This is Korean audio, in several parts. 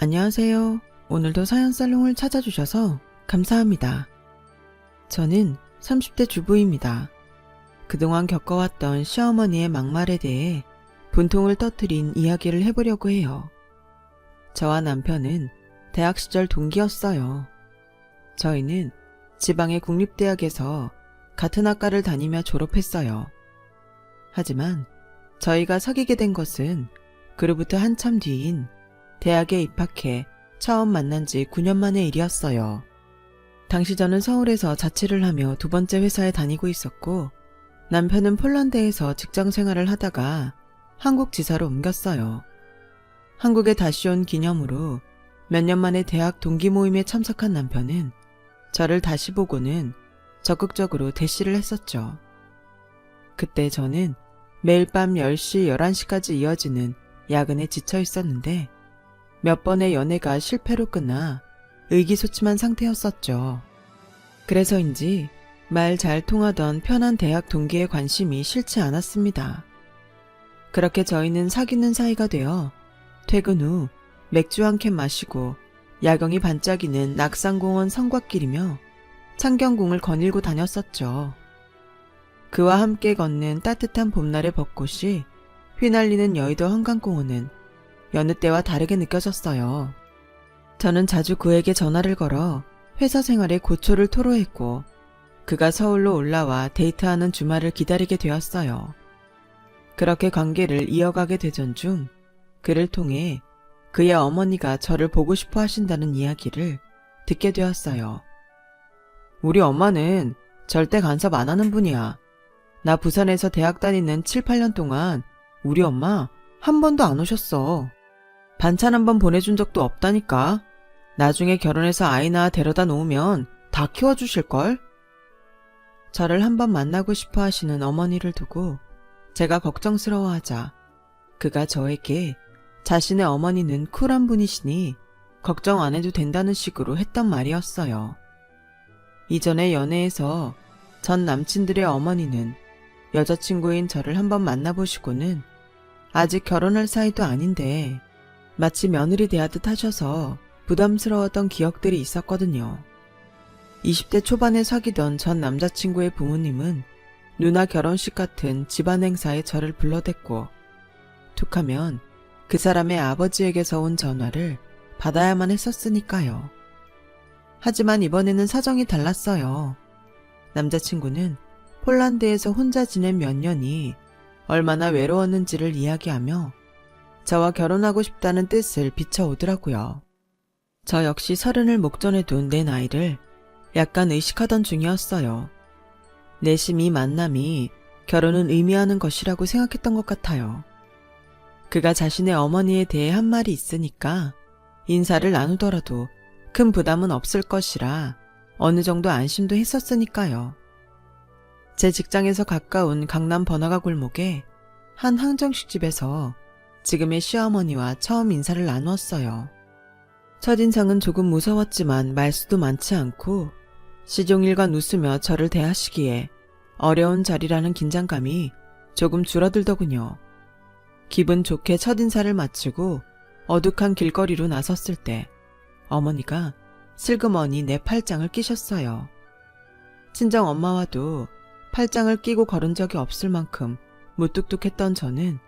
안녕하세요. 오늘도 사연살롱을 찾아주셔서 감사합니다. 저는 30대 주부입니다. 그동안 겪어왔던 시어머니의 막말에 대해 분통을 터뜨린 이야기를 해보려고 해요. 저와 남편은 대학 시절 동기였어요. 저희는 지방의 국립대학에서 같은 학과를 다니며 졸업했어요. 하지만 저희가 사귀게 된 것은 그로부터 한참 뒤인 대학에 입학해 처음 만난 지 9년 만의 일이었어요. 당시 저는 서울에서 자취를 하며 두 번째 회사에 다니고 있었고 남편은 폴란드에서 직장 생활을 하다가 한국 지사로 옮겼어요. 한국에 다시 온 기념으로 몇 년 만에 대학 동기 모임에 참석한 남편은 저를 다시 보고는 적극적으로 대시를 했었죠. 그때 저는 매일 밤 10시, 11시까지 이어지는 야근에 지쳐 있었는데 몇 번의 연애가 실패로 끝나 의기소침한 상태였었죠. 그래서인지 말 잘 통하던 편한 대학 동기의 관심이 싫지 않았습니다. 그렇게 저희는 사귀는 사이가 되어 퇴근 후 맥주 한 캔 마시고 야경이 반짝이는 낙산공원 성곽길이며 창경궁을 거닐고 다녔었죠. 그와 함께 걷는 따뜻한 봄날의 벚꽃이 휘날리는 여의도 한강공원은 여느 때와 다르게 느껴졌어요. 저는 자주 그에게 전화를 걸어 회사 생활의 고초를 토로했고 그가 서울로 올라와 데이트하는 주말을 기다리게 되었어요. 그렇게 관계를 이어가게 되던 중 그를 통해 그의 어머니가 저를 보고 싶어 하신다는 이야기를 듣게 되었어요. 우리 엄마는 절대 간섭 안 하는 분이야. 나 부산에서 대학 다니는 7, 8년 동안 우리 엄마 한 번도 안 오셨어. 반찬 한 번 보내준 적도 없다니까. 나중에 결혼해서 아이 낳아 데려다 놓으면 다 키워주실걸? 저를 한번 만나고 싶어 하시는 어머니를 두고 제가 걱정스러워하자 그가 저에게 자신의 어머니는 쿨한 분이시니 걱정 안 해도 된다는 식으로 했던 말이었어요. 이전에 연애에서 전 남친들의 어머니는 여자친구인 저를 한번 만나보시고는 아직 결혼할 사이도 아닌데 마치 며느리 대하듯 하셔서 부담스러웠던 기억들이 있었거든요. 20대 초반에 사귀던 전 남자친구의 부모님은 누나 결혼식 같은 집안 행사에 저를 불러댔고 툭하면 그 사람의 아버지에게서 온 전화를 받아야만 했었으니까요. 하지만 이번에는 사정이 달랐어요. 남자친구는 폴란드에서 혼자 지낸 몇 년이 얼마나 외로웠는지를 이야기하며 저와 결혼하고 싶다는 뜻을 비춰오더라고요. 저 역시 30을 목전에 둔 내 나이를 약간 의식하던 중이었어요. 내심 이 만남이 결혼은 의미하는 것이라고 생각했던 것 같아요. 그가 자신의 어머니에 대해 한 말이 있으니까 인사를 나누더라도 큰 부담은 없을 것이라 어느 정도 안심도 했었으니까요. 제 직장에서 가까운 강남 번화가 골목에 한 항정식집에서 지금의 시어머니와 처음 인사를 나누었어요. 첫인상은 조금 무서웠지만 말수도 많지 않고 시종일관 웃으며 저를 대하시기에 어려운 자리라는 긴장감이 조금 줄어들더군요. 기분 좋게 첫인사를 마치고 어둑한 길거리로 나섰을 때 어머니가 슬그머니 내 팔짱을 끼셨어요. 친정 엄마와도 팔짱을 끼고 걸은 적이 없을 만큼 무뚝뚝했던 저는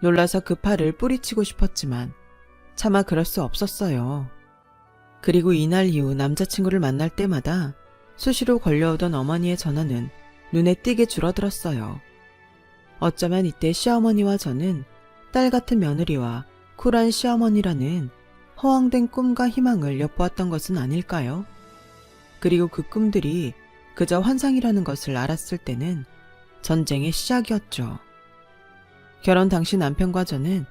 놀라서 그 팔을 뿌리치고 싶었지만 차마 그럴 수 없었어요. 그리고 이날 이후 남자친구를 만날 때마다 수시로 걸려오던 어머니의 전화는 눈에 띄게 줄어들었어요. 어쩌면 이때 시어머니와 저는 딸 같은 며느리와 쿨한 시어머니라는 허황된 꿈과 희망을 엿보았던 것은 아닐까요? 그리고 그 꿈들이 그저 환상이라는 것을 알았을 때는 전쟁의 시작이었죠. 결혼 당시 남편과 저는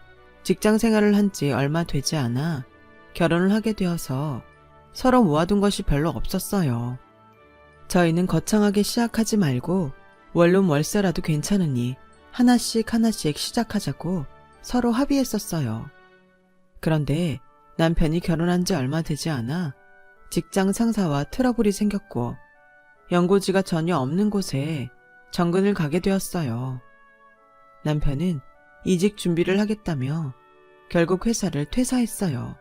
직장 생활을 한 지 얼마 되지 않아 결혼을 하게 되어서 서로 모아둔 것이 별로 없었어요. 저희는 거창하게 시작하지 말고 원룸 월세라도 괜찮으니 하나씩 하나씩 시작하자고 서로 합의했었어요. 그런데 남편이 결혼한 지 얼마 되지 않아 직장 상사와 트러블이 생겼고 연고지가 전혀 없는 곳에 정근을 가게 되었어요. 남편은 이직 준비를 하겠다며 결국 회사를 퇴사했어요.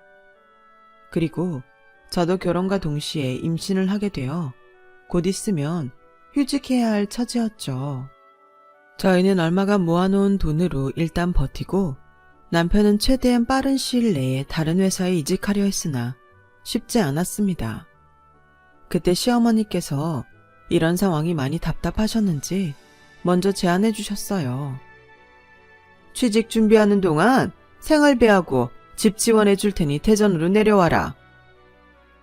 그리고 저도 결혼과 동시에 임신을 하게 되어 곧 있으면 휴직해야 할 처지였죠. 저희는 얼마가 모아놓은 돈으로 일단 버티고 남편은 최대한 빠른 시일 내에 다른 회사에 이직하려 했으나 쉽지 않았습니다. 그때 시어머니께서 이런 상황이 많이 답답하셨는지 먼저 제안해 주셨어요. 취직 준비하는 동안 생활비하고 집 지원해 줄 테니 대전으로 내려와라.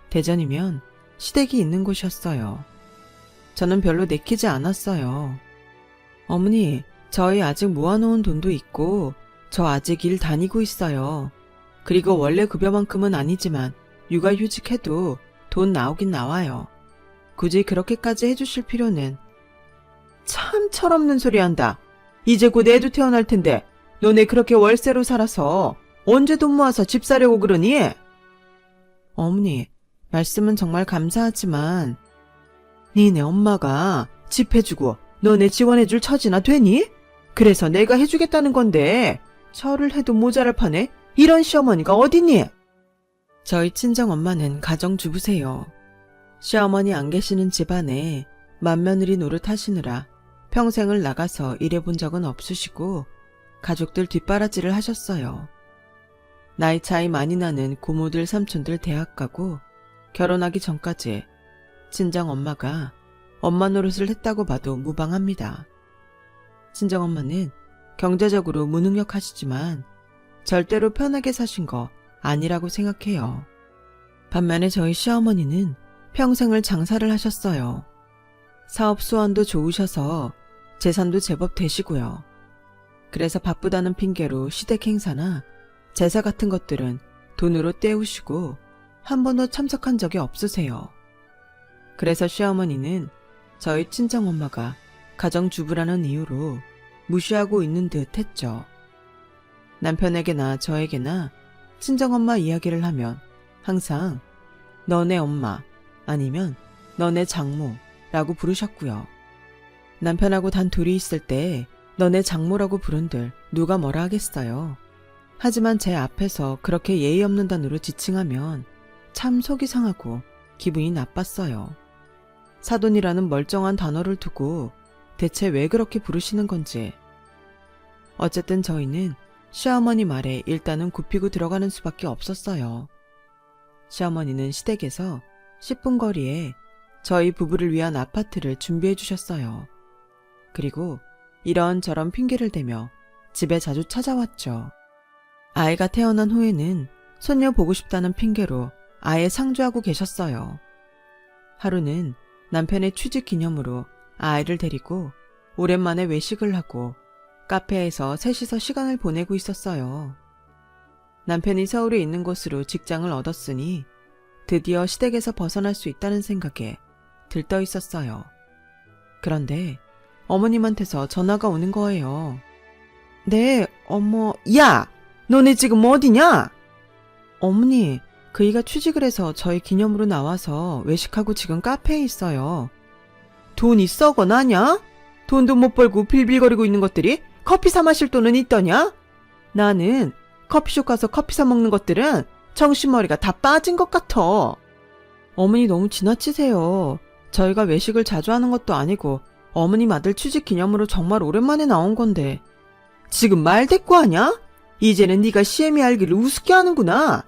대전이면 시댁이 있는 곳이었어요. 저는 별로 내키지 않았어요. 어머니, 저희 아직 모아놓은 돈도 있고 저 아직 일 다니고 있어요. 그리고 원래 급여만큼은 아니지만 육아휴직해도 돈 나오긴 나와요. 굳이 그렇게까지 해주실 필요는. 참 철없는 소리 한다. 이제 곧 애도 태어날 텐데 너네 그렇게 월세로 살아서 언제 돈 모아서 집 사려고 그러니? 어머니, 말씀은 정말 감사하지만 니네 엄마가 집 해주고 너네 지원해줄 처지나 되니? 그래서 내가 해주겠다는 건데 절을 해도 모자랄 판에 이런 시어머니가 어디니? 저희 친정엄마는 가정주부세요. 시어머니 안 계시는 집안에 맏며느리 노릇하시느라 평생을 나가서 일해본 적은 없으시고 가족들 뒷바라지를 하셨어요. 나이 차이 많이 나는 고모들 삼촌들 대학 가고 결혼하기 전까지 친정엄마가 엄마 노릇을 했다고 봐도 무방합니다. 친정엄마는 경제적으로 무능력하시지만 절대로 편하게 사신 거 아니라고 생각해요. 반면에 저희 시어머니는 평생을 장사를 하셨어요. 사업 수완도 좋으셔서 재산도 제법 되시고요. 그래서 바쁘다는 핑계로 시댁 행사나 제사 같은 것들은 돈으로 때우시고 한 번도 참석한 적이 없으세요. 그래서 시어머니는 저희 친정엄마가 가정주부라는 이유로 무시하고 있는 듯 했죠. 남편에게나 저에게나 친정엄마 이야기를 하면 항상 너네 엄마 아니면 너네 장모라고 부르셨고요. 남편하고 단 둘이 있을 때 너네 장모라고 부른들 누가 뭐라 하겠어요. 하지만 제 앞에서 그렇게 예의 없는 단어로 지칭하면 참 속이 상하고 기분이 나빴어요. 사돈이라는 멀쩡한 단어를 두고 대체 왜 그렇게 부르시는 건지. 어쨌든 저희는 시어머니 말에 일단은 굽히고 들어가는 수밖에 없었어요. 시어머니는 시댁에서 10분 거리에 저희 부부를 위한 아파트를 준비해 주셨어요. 그리고 이런저런 핑계를 대며 집에 자주 찾아왔죠. 아이가 태어난 후에는 손녀 보고 싶다는 핑계로 아예 상주하고 계셨어요. 하루는 남편의 취직 기념으로 아이를 데리고 오랜만에 외식을 하고 카페에서 셋이서 시간을 보내고 있었어요. 남편이 서울에 있는 곳으로 직장을 얻었으니 드디어 시댁에서 벗어날 수 있다는 생각에 들떠 있었어요. 그런데 어머님한테서 전화가 오는 거예요. 네, 어머, 야! 너네 지금 어디냐? 어머니, 그이가 취직을 해서 저희 기념으로 나와서 외식하고 지금 카페에 있어요. 돈이 썩어 나냐? 돈도 못 벌고 빌빌거리고 있는 것들이 커피 사 마실 돈은 있더냐? 나는 커피숍 가서 커피 사 먹는 것들은 정신머리가 다 빠진 것 같아. 어머니 너무 지나치세요. 저희가 외식을 자주 하는 것도 아니고 어머님 아들 취직 기념으로 정말 오랜만에 나온 건데. 지금 말 대꾸하냐? 이제는 네가 시애미 알기를 우습게 하는구나.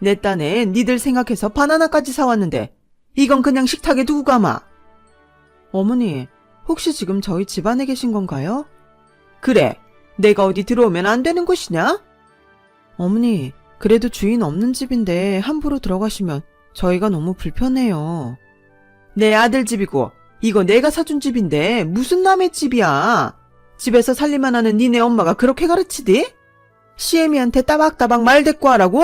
내 딴에 니들 생각해서 바나나까지 사왔는데 이건 그냥 식탁에 두고 가마. 어머니, 혹시 지금 저희 집안에 계신 건가요? 그래, 내가 어디 들어오면 안 되는 곳이냐? 어머니, 그래도 주인 없는 집인데 함부로 들어가시면 저희가 너무 불편해요. 내 아들 집이고 이거 내가 사준 집인데 무슨 남의 집이야. 집에서 살림만 하는 니네 엄마가 그렇게 가르치디? 시애미한테 따박따박 말 대꾸하라고?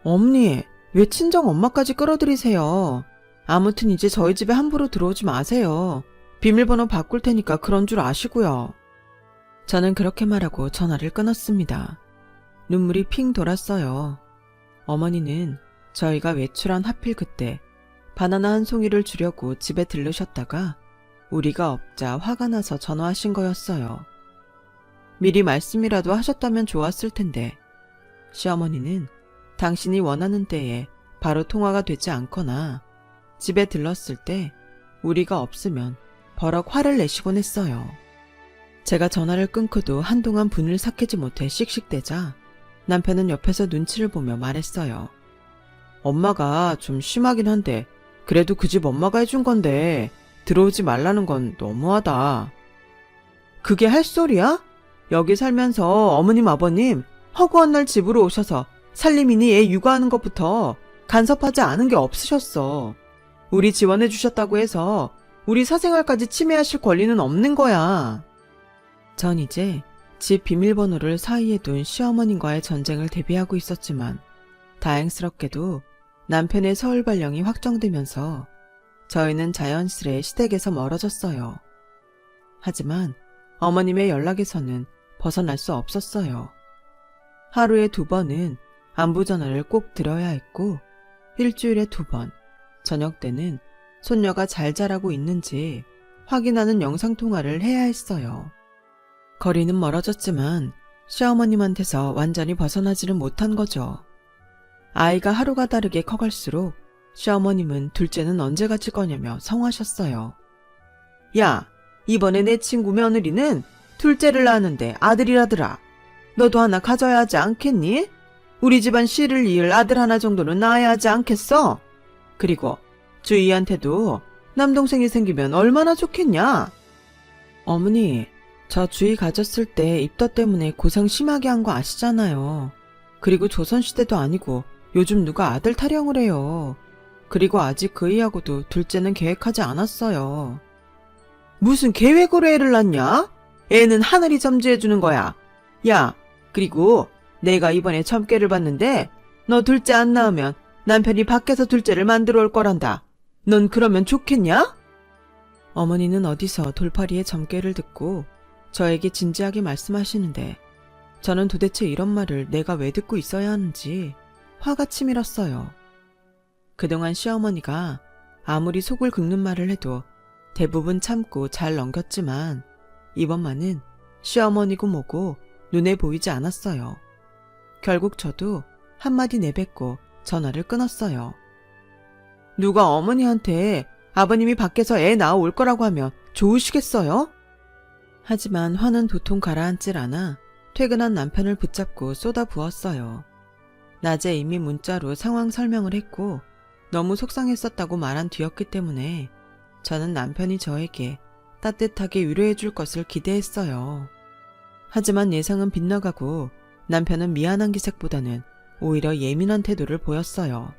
어머니, 왜 친정 엄마까지 끌어들이세요? 아무튼 이제 저희 집에 함부로 들어오지 마세요. 비밀번호 바꿀 테니까 그런 줄 아시고요. 저는 그렇게 말하고 전화를 끊었습니다. 눈물이 핑 돌았어요. 어머니는 저희가 외출한 하필 그때 바나나 한 송이를 주려고 집에 들르셨다가 우리가 없자 화가 나서 전화하신 거였어요. 미리 말씀이라도 하셨다면 좋았을 텐데 시어머니는 당신이 원하는 때에 바로 통화가 되지 않거나 집에 들렀을 때 우리가 없으면 버럭 화를 내시곤 했어요. 제가 전화를 끊고도 한동안 분을 삭히지 못해 씩씩대자 남편은 옆에서 눈치를 보며 말했어요. 엄마가 좀 심하긴 한데 그래도 그 집 엄마가 해준 건데 들어오지 말라는 건 너무하다. 그게 할 소리야? 여기 살면서 어머님 아버님 허구한 날 집으로 오셔서 살림이니 애 육아하는 것부터 간섭하지 않은 게 없으셨어. 우리 지원해 주셨다고 해서 우리 사생활까지 침해하실 권리는 없는 거야. 전 이제 집 비밀번호를 사이에 둔 시어머님과의 전쟁을 대비하고 있었지만 다행스럽게도 남편의 서울 발령이 확정되면서 저희는 자연스레 시댁에서 멀어졌어요. 하지만 어머님의 연락에서는 벗어날 수 없었어요. 하루에 2번은 안부전화를 꼭 드려야 했고 일주일에 2번, 저녁 때는 손녀가 잘 자라고 있는지 확인하는 영상통화를 해야 했어요. 거리는 멀어졌지만 시어머님한테서 완전히 벗어나지는 못한 거죠. 아이가 하루가 다르게 커갈수록 시어머님은 둘째는 언제 가질 거냐며 성화하셨어요. 야, 이번에 내 친구 며느리는 둘째를 낳았는데 아들이라더라. 너도 하나 가져야 하지 않겠니? 우리 집안 씨를 이을 아들 하나 정도는 낳아야 하지 않겠어? 그리고 주희한테도 남동생이 생기면 얼마나 좋겠냐? 어머니, 저 주희 가졌을 때 입덧 때문에 고생 심하게 한 거 아시잖아요. 그리고 조선시대도 아니고 요즘 누가 아들 타령을 해요. 그리고 아직 그이하고도 둘째는 계획하지 않았어요. 무슨 계획으로 애를 낳냐? 애는 하늘이 점지해주는 거야. 야, 그리고 내가 이번에 점괘를 봤는데 너 둘째 안 낳으면 남편이 밖에서 둘째를 만들어 올 거란다. 넌 그러면 좋겠냐? 어머니는 어디서 돌팔이의 점괘를 듣고 저에게 진지하게 말씀하시는데 저는 도대체 이런 말을 내가 왜 듣고 있어야 하는지 화가 치밀었어요. 그동안 시어머니가 아무리 속을 긁는 말을 해도 대부분 참고 잘 넘겼지만 이번만은 시어머니고 뭐고 눈에 보이지 않았어요. 결국 저도 한마디 내뱉고 전화를 끊었어요. 누가 어머니한테 아버님이 밖에서 애 낳아올 거라고 하면 좋으시겠어요? 하지만 화는 도통 가라앉질 않아 퇴근한 남편을 붙잡고 쏟아부었어요. 낮에 이미 문자로 상황 설명을 했고 너무 속상했었다고 말한 뒤였기 때문에 저는 남편이 저에게 따뜻하게 위로해 줄 것을 기대했어요. 하지만 예상은 빗나가고 남편은 미안한 기색보다는 오히려 예민한 태도를 보였어요.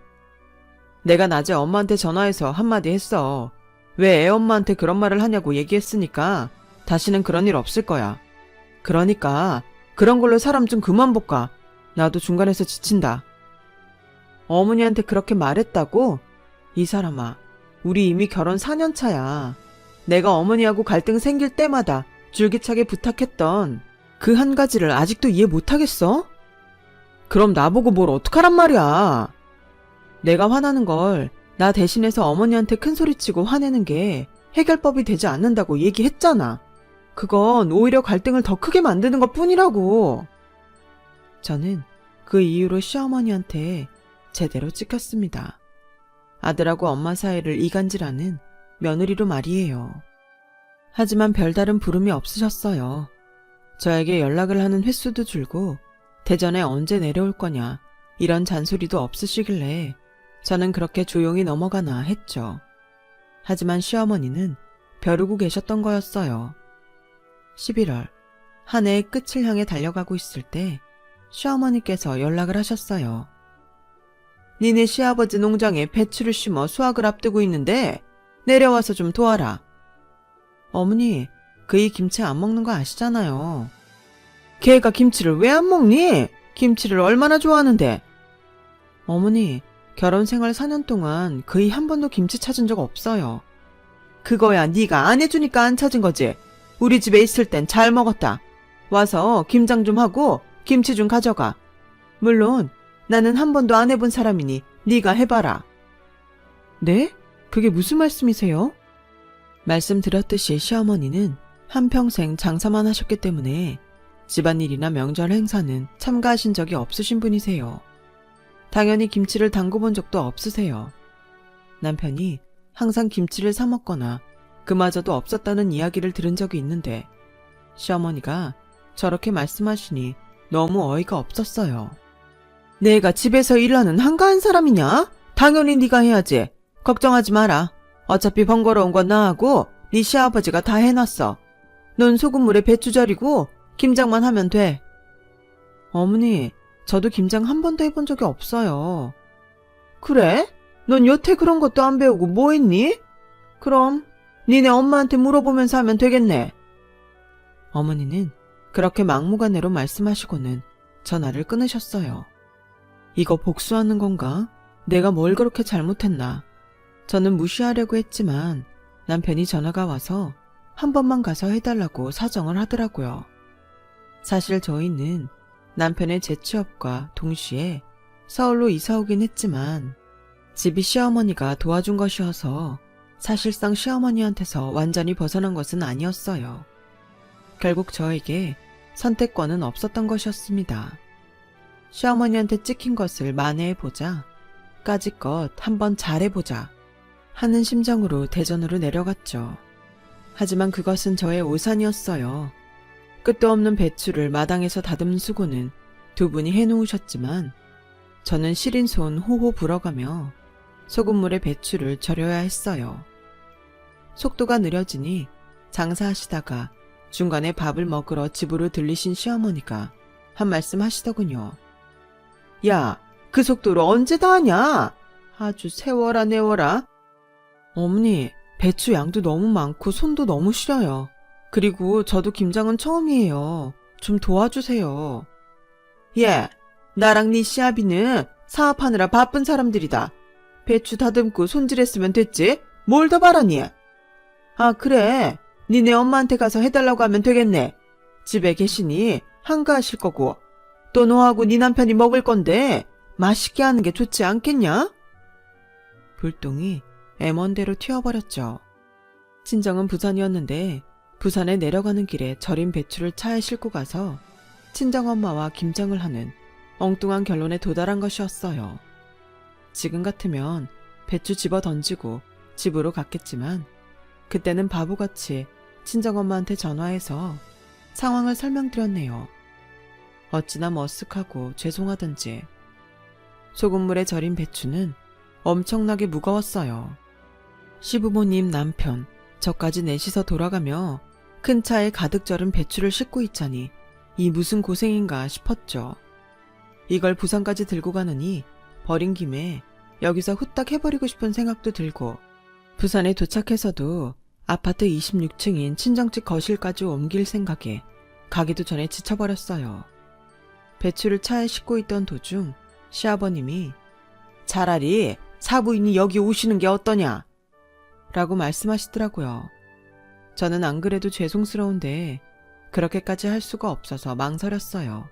내가 낮에 엄마한테 전화해서 한마디 했어. 왜 애 엄마한테 그런 말을 하냐고 얘기했으니까 다시는 그런 일 없을 거야. 그러니까 그런 걸로 사람 좀 그만 볶아. 나도 중간에서 지친다. 어머니한테 그렇게 말했다고? 이 사람아, 우리 이미 결혼 4년 차야. 내가 어머니하고 갈등 생길 때마다 줄기차게 부탁했던 그 한 가지를 아직도 이해 못하겠어? 그럼 나보고 뭘 어떡하란 말이야. 내가 화나는 걸 나 대신해서 어머니한테 큰소리치고 화내는 게 해결법이 되지 않는다고 얘기했잖아. 그건 오히려 갈등을 더 크게 만드는 것 뿐이라고. 저는 그 이후로 시어머니한테 제대로 찍혔습니다. 아들하고 엄마 사이를 이간질하는 며느리로 말이에요. 하지만 별다른 부름이 없으셨어요. 저에게 연락을 하는 횟수도 줄고 대전에 언제 내려올 거냐 이런 잔소리도 없으시길래 저는 그렇게 조용히 넘어가나 했죠. 하지만 시어머니는 벼르고 계셨던 거였어요. 11월, 한 해의 끝을 향해 달려가고 있을 때 시어머니께서 연락을 하셨어요. 니네 시아버지 농장에 배추를 심어 수확을 앞두고 있는데 내려와서 좀 도와라. 어머니, 그이 김치 안 먹는 거 아시잖아요. 걔가 김치를 왜 안 먹니? 김치를 얼마나 좋아하는데. 어머니, 결혼 생활 4년 동안 그이 한 번도 김치 찾은 적 없어요. 그거야 네가 안 해주니까 안 찾은 거지. 우리 집에 있을 땐 잘 먹었다. 와서 김장 좀 하고 김치 좀 가져가. 물론 나는 한 번도 안 해본 사람이니 네가 해봐라. 네? 그게 무슨 말씀이세요? 말씀드렸듯이 시어머니는 한평생 장사만 하셨기 때문에 집안일이나 명절 행사는 참가하신 적이 없으신 분이세요. 당연히 김치를 담궈본 적도 없으세요. 남편이 항상 김치를 사 먹거나 그마저도 없었다는 이야기를 들은 적이 있는데 시어머니가 저렇게 말씀하시니 너무 어이가 없었어요. 내가 집에서 일하는 한가한 사람이냐? 당연히 네가 해야지. 걱정하지 마라. 어차피 번거로운 건 나하고 네 시아버지가 다 해놨어. 넌 소금물에 배추 절이고 김장만 하면 돼. 어머니, 저도 김장 한 번도 해본 적이 없어요. 그래? 넌 여태 그런 것도 안 배우고 뭐 했니? 그럼 니네 엄마한테 물어보면서 하면 되겠네. 어머니는 그렇게 막무가내로 말씀하시고는 전화를 끊으셨어요. 이거 복수하는 건가? 내가 뭘 그렇게 잘못했나? 저는 무시하려고 했지만 남편이 전화가 와서 한 번만 가서 해달라고 사정을 하더라고요. 사실 저희는 남편의 재취업과 동시에 서울로 이사 오긴 했지만 집이 시어머니가 도와준 것이어서 사실상 시어머니한테서 완전히 벗어난 것은 아니었어요. 결국 저에게 선택권은 없었던 것이었습니다. 시어머니한테 찍힌 것을 만회해보자, 까짓것 한번 잘해보자 하는 심정으로 대전으로 내려갔죠. 하지만 그것은 저의 오산이었어요. 끝도 없는 배추를 마당에서 다듬는 수고는 두 분이 해놓으셨지만 저는 시린 손 호호 불어가며 소금물에 배추를 절여야 했어요. 속도가 느려지니 장사하시다가 중간에 밥을 먹으러 집으로 들리신 시어머니가 한 말씀 하시더군요. 야, 그 속도로 언제 다 하냐? 아주 세워라 내워라. 어머니, 배추 양도 너무 많고 손도 너무 시려요. 그리고 저도 김장은 처음이에요. 좀 도와주세요. 예, 나랑 네 시아비는 사업하느라 바쁜 사람들이다. 배추 다듬고 손질했으면 됐지? 뭘 더 바라니? 아, 그래. 니네 엄마한테 가서 해달라고 하면 되겠네. 집에 계시니 한가하실 거고 또 너하고 네 남편이 먹을 건데 맛있게 하는 게 좋지 않겠냐? 불똥이 애먼대로 튀어버렸죠. 친정은 부산이었는데 부산에 내려가는 길에 절인 배추를 차에 싣고 가서 친정엄마와 김장을 하는 엉뚱한 결론에 도달한 것이었어요. 지금 같으면 배추 집어 던지고 집으로 갔겠지만 그때는 바보같이 친정엄마한테 전화해서 상황을 설명드렸네요. 어찌나 머쓱하고 죄송하던지. 소금물에 절인 배추는 엄청나게 무거웠어요. 시부모님 남편, 저까지 넷이서 돌아가며 큰 차에 가득 절은 배추를 싣고 있자니 이 무슨 고생인가 싶었죠. 이걸 부산까지 들고 가느니 버린 김에 여기서 후딱 해버리고 싶은 생각도 들고 부산에 도착해서도 아파트 26층인 친정집 거실까지 옮길 생각에 가기도 전에 지쳐버렸어요. 배추를 차에 싣고 있던 도중 시아버님이 차라리 사부인이 여기 오시는 게 어떠냐? 라고 말씀하시더라고요. 저는 안 그래도 죄송스러운데 그렇게까지 할 수가 없어서 망설였어요.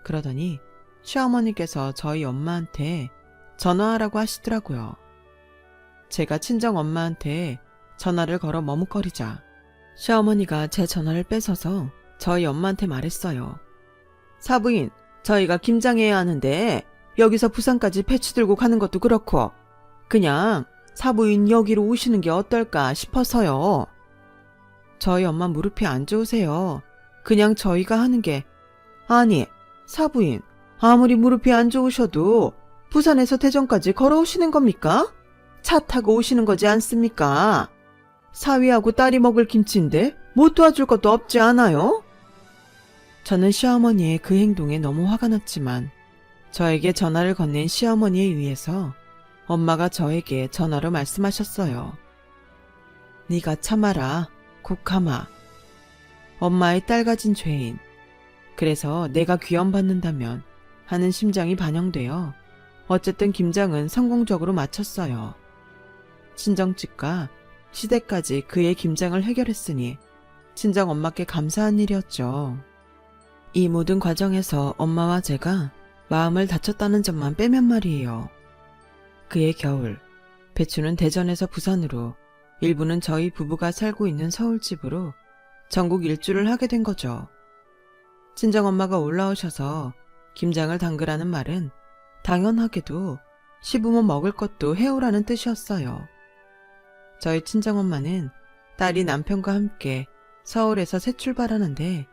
그러더니 시어머니께서 저희 엄마한테 전화하라고 하시더라고요. 제가 친정 엄마한테 전화를 걸어 머뭇거리자 시어머니가 제 전화를 뺏어서 저희 엄마한테 말했어요. 사부인, 저희가 김장해야 하는데 여기서 부산까지 배추 들고 가는 것도 그렇고 그냥 사부인 여기로 오시는 게 어떨까 싶어서요. 저희 엄마 무릎이 안 좋으세요. 그냥 저희가 하는 게 아니, 사부인, 아무리 무릎이 안 좋으셔도 부산에서 대전까지 걸어오시는 겁니까? 차 타고 오시는 거지 않습니까? 사위하고 딸이 먹을 김치인데 못 도와줄 것도 없지 않아요? 저는 시어머니의 그 행동에 너무 화가 났지만 저에게 전화를 건넨 시어머니에 의해서 엄마가 저에게 전화로 말씀하셨어요. 네가 참아라, 국하마. 엄마의 딸 가진 죄인. 그래서 내가 귀염받는다면 하는 심정이 반영되어 어쨌든 김장은 성공적으로 마쳤어요. 친정집과 시댁까지 그의 김장을 해결했으니 친정 엄마께 감사한 일이었죠. 이 모든 과정에서 엄마와 제가 마음을 다쳤다는 점만 빼면 말이에요. 그해 겨울, 배추는 대전에서 부산으로, 일부는 저희 부부가 살고 있는 서울집으로 전국 일주를 하게 된 거죠. 친정엄마가 올라오셔서 김장을 담그라는 말은 당연하게도 시부모 먹을 것도 해오라는 뜻이었어요. 저희 친정엄마는 딸이 남편과 함께 서울에서 새 출발하는데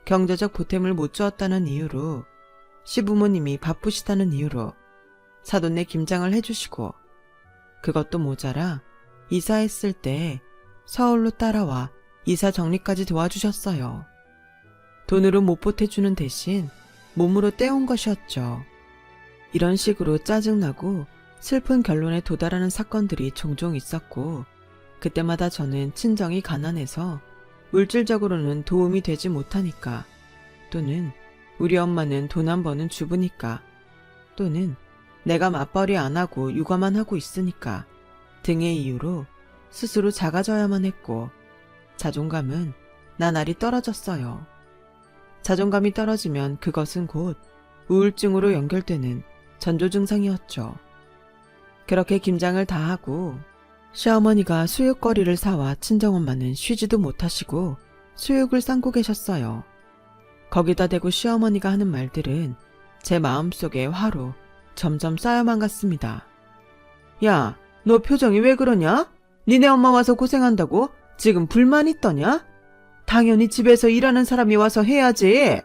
경제적 보탬을 못 주었다는 이유로, 시부모님이 바쁘시다는 이유로 사돈네 김장을 해주시고, 그것도 모자라 이사했을 때 서울로 따라와 이사 정리까지 도와주셨어요. 돈으로 못 보태주는 대신 몸으로 떼온 것이었죠. 이런 식으로 짜증나고 슬픈 결론에 도달하는 사건들이 종종 있었고, 그때마다 저는 친정이 가난해서 물질적으로는 도움이 되지 못하니까, 또는 우리 엄마는 돈 안 버는 주부니까, 또는 내가 맞벌이 안 하고 육아만 하고 있으니까 등의 이유로 스스로 작아져야만 했고, 자존감은 나날이 떨어졌어요. 자존감이 떨어지면 그것은 곧 우울증으로 연결되는 전조 증상이었죠. 그렇게 김장을 다 하고 시어머니가 수육거리를 사와 친정엄마는 쉬지도 못하시고 수육을 삶고 계셨어요. 거기다 대고 시어머니가 하는 말들은 제 마음속에 화로 점점 쌓여만 갔습니다. 야, 너 표정이 왜 그러냐? 니네 엄마 와서 고생한다고 지금 불만 있더냐? 당연히 집에서 일하는 사람이 와서 해야지.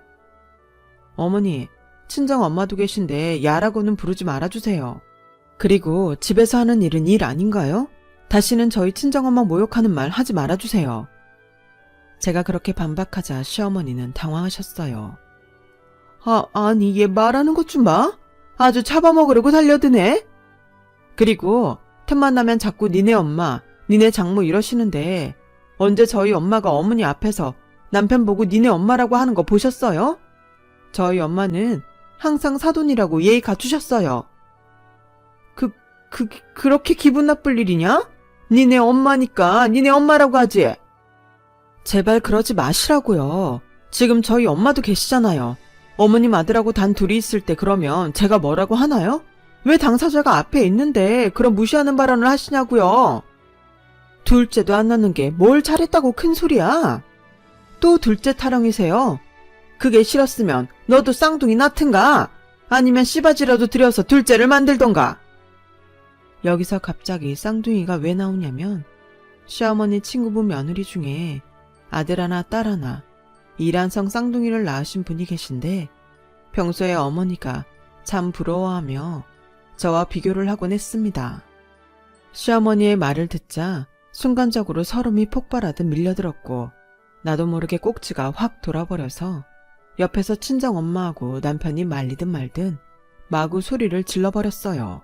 어머니, 친정엄마도 계신데 야라고는 부르지 말아주세요. 그리고 집에서 하는 일은 일 아닌가요? 다시는 저희 친정엄마 모욕하는 말 하지 말아주세요. 제가 그렇게 반박하자 시어머니는 당황하셨어요. 아니 얘 말하는 것 좀 봐. 아주 잡아먹으려고 달려드네. 그리고 틈만 나면 자꾸 니네 엄마, 니네 장모 이러시는데 언제 저희 엄마가 어머니 앞에서 남편 보고 니네 엄마라고 하는 거 보셨어요? 저희 엄마는 항상 사돈이라고 예의 갖추셨어요. 그렇게 기분 나쁠 일이냐? 니네 엄마니까 니네 엄마라고 하지. 제발 그러지 마시라고요. 지금 저희 엄마도 계시잖아요. 어머님 아들하고 단 둘이 있을 때 그러면 제가 뭐라고 하나요? 왜 당사자가 앞에 있는데 그런 무시하는 발언을 하시냐고요. 둘째도 안 낳는 게 뭘 잘했다고 큰 소리야. 또 둘째 타령이세요. 그게 싫었으면 너도 쌍둥이 낳든가 아니면 씨바지라도 들여서 둘째를 만들던가. 여기서 갑자기 쌍둥이가 왜 나오냐면 시어머니 친구분 며느리 중에 아들 하나 딸 하나 이란성 쌍둥이를 낳으신 분이 계신데 평소에 어머니가 참 부러워하며 저와 비교를 하곤 했습니다. 시어머니의 말을 듣자 순간적으로 서름이 폭발하듯 밀려들었고 나도 모르게 꼭지가 확 돌아버려서 옆에서 친정엄마하고 남편이 말리든 말든 마구 소리를 질러버렸어요.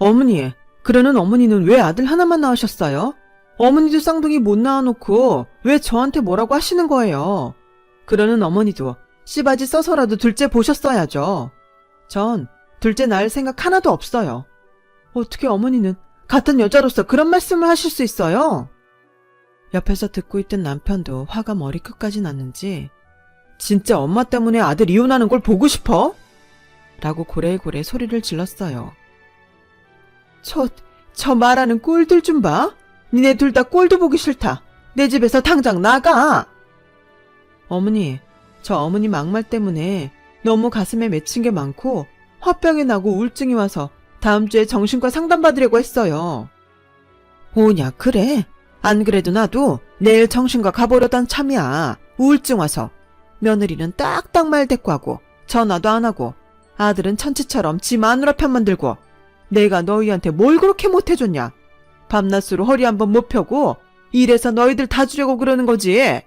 어머니, 그러는 어머니는 왜 아들 하나만 낳으셨어요? 어머니도 쌍둥이 못 낳아놓고 왜 저한테 뭐라고 하시는 거예요? 그러는 어머니도 씨바지 써서라도 둘째 보셨어야죠. 전 둘째 낳을 생각 하나도 없어요. 어떻게 어머니는 같은 여자로서 그런 말씀을 하실 수 있어요? 옆에서 듣고 있던 남편도 화가 머리끝까지 났는지 진짜 엄마 때문에 아들 이혼하는 걸 보고 싶어? 라고 고래고래 소리를 질렀어요. 저 말하는 꼴들 좀 봐. 니네 둘 다 꼴도 보기 싫다. 내 집에서 당장 나가. 어머니, 저 어머니 막말 때문에 너무 가슴에 맺힌 게 많고 화병이 나고 우울증이 와서 다음 주에 정신과 상담받으려고 했어요. 오냐, 그래? 안 그래도 나도 내일 정신과 가보려던 참이야. 우울증 와서. 며느리는 딱딱 말 대꾸하고 전화도 안 하고 아들은 천치처럼 지 마누라 편만 들고 내가 너희한테 뭘 그렇게 못해줬냐? 밤낮으로 허리 한번 못 펴고 일해서 너희들 다 주려고 그러는 거지.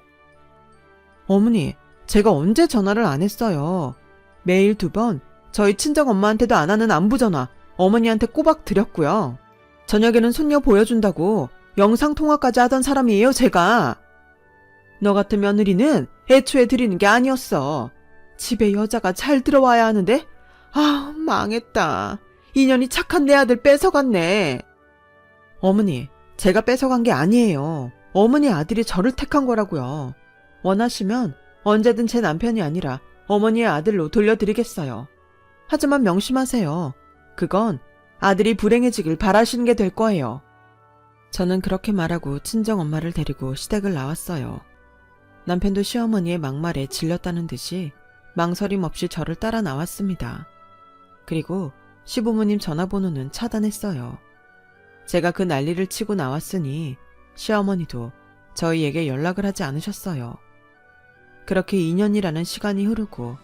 어머니, 제가 언제 전화를 안 했어요. 매일 2번 저희 친정엄마한테도 안 하는 안부전화 어머니한테 꼬박 드렸고요. 저녁에는 손녀 보여준다고 영상통화까지 하던 사람이에요, 제가. 너 같은 며느리는 애초에 드리는 게 아니었어. 집에 여자가 잘 들어와야 하는데 망했다. 인연이 착한 내 아들 뺏어갔네. 어머니, 제가 뺏어간 게 아니에요. 어머니 아들이 저를 택한 거라고요. 원하시면 언제든 제 남편이 아니라 어머니의 아들로 돌려드리겠어요. 하지만 명심하세요. 그건 아들이 불행해지길 바라시는 게 될 거예요. 저는 그렇게 말하고 친정엄마를 데리고 시댁을 나왔어요. 남편도 시어머니의 막말에 질렸다는 듯이 망설임 없이 저를 따라 나왔습니다. 그리고 시부모님 전화번호는 차단했어요. 제가 그 난리를 치고 나왔으니 시어머니도 저희에게 연락을 하지 않으셨어요. 그렇게 2년이라는 시간이 흐르고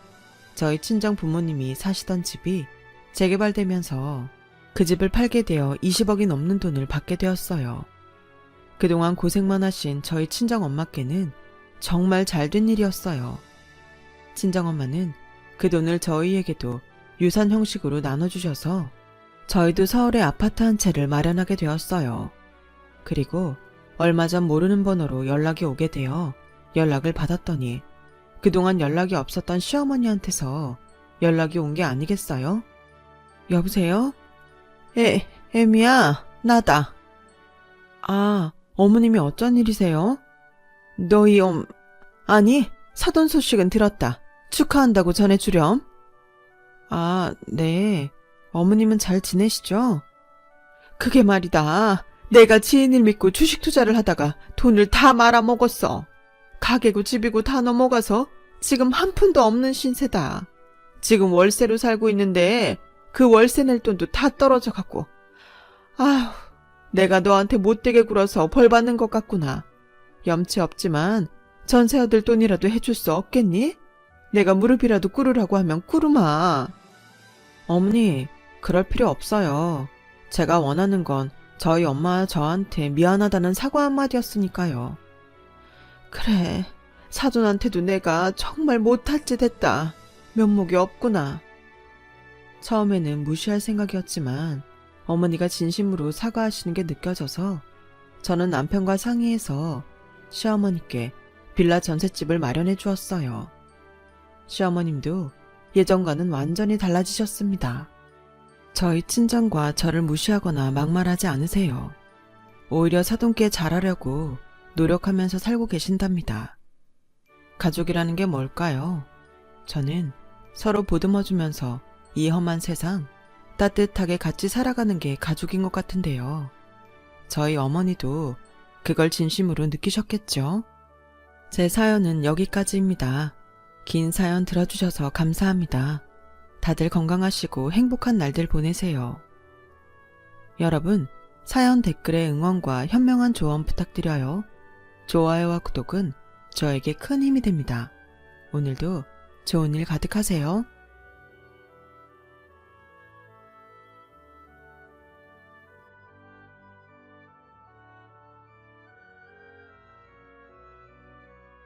저희 친정 부모님이 사시던 집이 재개발되면서 그 집을 팔게 되어 20억이 넘는 돈을 받게 되었어요. 그동안 고생만 하신 저희 친정엄마께는 정말 잘된 일이었어요. 친정엄마는 그 돈을 저희에게도 유산 형식으로 나눠주셔서 저희도 서울에 아파트 한 채를 마련하게 되었어요. 그리고 얼마 전 모르는 번호로 연락이 오게 되어 연락을 받았더니 그동안 연락이 없었던 시어머니한테서 연락이 온 게 아니겠어요? 여보세요? 애미야, 나다. 아, 어머님이 어쩐 일이세요? 너희 아니, 사돈 소식은 들었다. 축하한다고 전해주렴. 아, 네. 어머님은 잘 지내시죠? 그게 말이다. 내가 지인을 믿고 주식 투자를 하다가 돈을 다 말아먹었어. 가게고 집이고 다 넘어가서 지금 한 푼도 없는 신세다. 지금 월세로 살고 있는데 그 월세 낼 돈도 다 떨어져 갖고. 아휴, 내가 너한테 못되게 굴어서 벌 받는 것 같구나. 염치 없지만 전세 얻을 돈이라도 해줄 수 없겠니? 내가 무릎이라도 꿇으라고 하면 꿇으마. 어머니, 그럴 필요 없어요. 제가 원하는 건 저희 엄마와 저한테 미안하다는 사과 한마디였으니까요. 그래, 사돈한테도 내가 정말 못할 짓 했다. 면목이 없구나. 처음에는 무시할 생각이었지만 어머니가 진심으로 사과하시는 게 느껴져서 저는 남편과 상의해서 시어머니께 빌라 전셋집을 마련해 주었어요. 시어머님도 예전과는 완전히 달라지셨습니다. 저희 친정과 저를 무시하거나 막말하지 않으세요. 오히려 사돈께 잘하려고 노력하면서 살고 계신답니다. 가족이라는 게 뭘까요? 저는 서로 보듬어주면서 이 험한 세상 따뜻하게 같이 살아가는 게 가족인 것 같은데요. 저희 어머니도 그걸 진심으로 느끼셨겠죠? 제 사연은 여기까지입니다. 긴 사연 들어주셔서 감사합니다. 다들 건강하시고 행복한 날들 보내세요. 여러분, 사연 댓글에 응원과 현명한 조언 부탁드려요. 좋아요와 구독은 저에게 큰 힘이 됩니다. 오늘도 좋은 일 가득하세요.